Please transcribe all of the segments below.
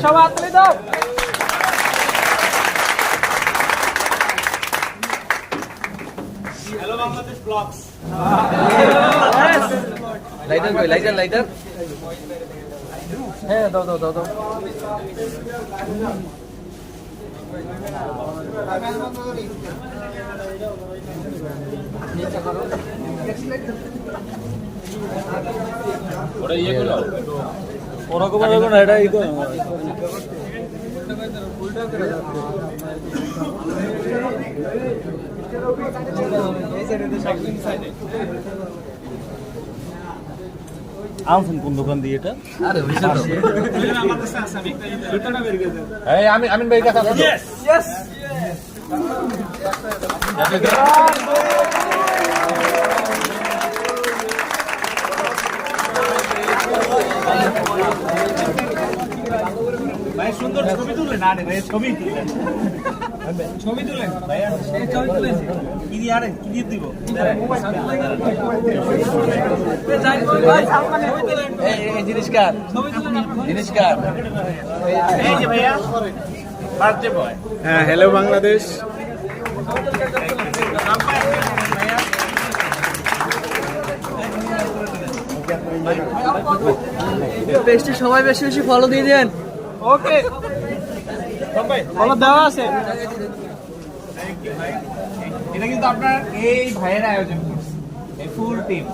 সবাই হাততালি দাও। Hello Bangladesh blogs. লাইটার কই, লাইটার লাইটার। হ্যাঁ দাও দাও দাও দাও। ওরা ইয়ে করো, ওরকম হবে না, এটা ইকো আনছেন কোন দোকান দিয়ে এটা? আরে হইছে তো। আমার কাছে আছে, আমি একটা জুতাটা বের করে দেব। এই আমিন ভাই কাছে আসো। Yes yes. ভাই সুন্দর ছবি তুললেন। আরে ভাই ছবি তুললেন, ছবি তুলেন ভাইয়া, ছবি তুলেন। কি দিয়ে আরে কি দিয়ে দিব? এই জিনিস কার? জিনিস কার? এই যে ভাইয়া বার্থডে বয়। হ্যাঁ, হ্যালো বাংলাদেশ। পেজটি সবাই বেশি বেশি ফলো দিয়ে দেন। ওকে ফলো দেওয়া আছে। এটা কিন্তু আপনার এই ভাইয়ের আয়োজন করছে, এই ফুল টিম।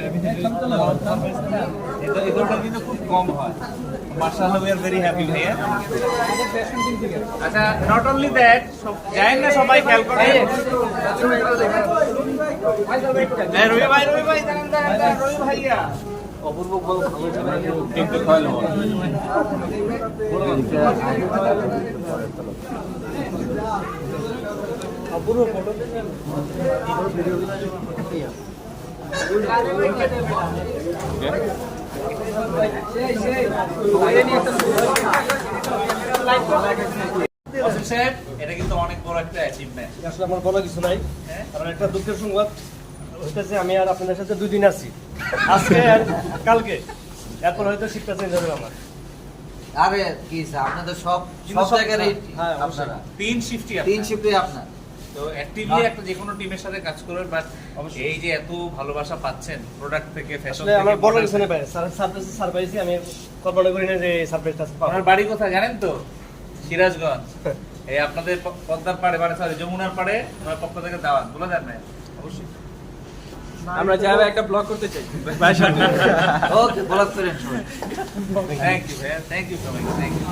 এটা কিন্তু খুব কম হয়। মাশাআল্লাহ, উই আর ভেরি হ্যাপি ভাইয়া। আচ্ছা, নট অনলি দ্যাট, জানেন না সবাই খেয়াল করে। রবি ভাই, দাঁড়ান, রবি ভাইয়া। অপূর্ব ভালো কিন্তু খাওয়ালো। অপূর্ব ফটো এটা কিন্তু অনেক বড় একটা অ্যাচিভমেন্ট। আসলে আমার বলা কিছু নাই, কারণ একটা দুঃখের সংবাদ হইতেছে আমি আর আপনাদের সাথে 2 দিন আছি, আজকে আর কালকে, এরপর হয়তো শিফটটা চেঞ্জ হবে আমার। আরে কি স্যার, আপনাদের সব জায়গায় হ্যাঁ, আপনারা 3 শিফটই 3 শিফটে আপনার। তো অ্যাক্টিভলি একটা যে কোনো টিমের সাথে কাজ করবেন, বাট এই যে এত ভালোবাসা পাচ্ছেন প্রোডাক্ট থেকে, ফ্যাশন আসলে থেকে, আমার বলা কিছু model নেই ভাই, সারপ্রাইজ আমি কল্পনা করি না যে সারপ্রাইজটা থেকে। পাবো। আপনার বাড়ি কোথায় জানেন তো? সিরাজগঞ্জ। এই আপনাদের পদ্মার পাড়ে, মানে সরি যমুনার পাড়ে, আমার পক্ষ থেকে দাওয়াত, বলে দেন না? অবশ্যই। আমরা যাবে একটা ব্লগ করতে চাই। ওকে, ব্লক করেন সবাই। থ্যাংক ইউ ভাইয়া, thank you so much, thank you.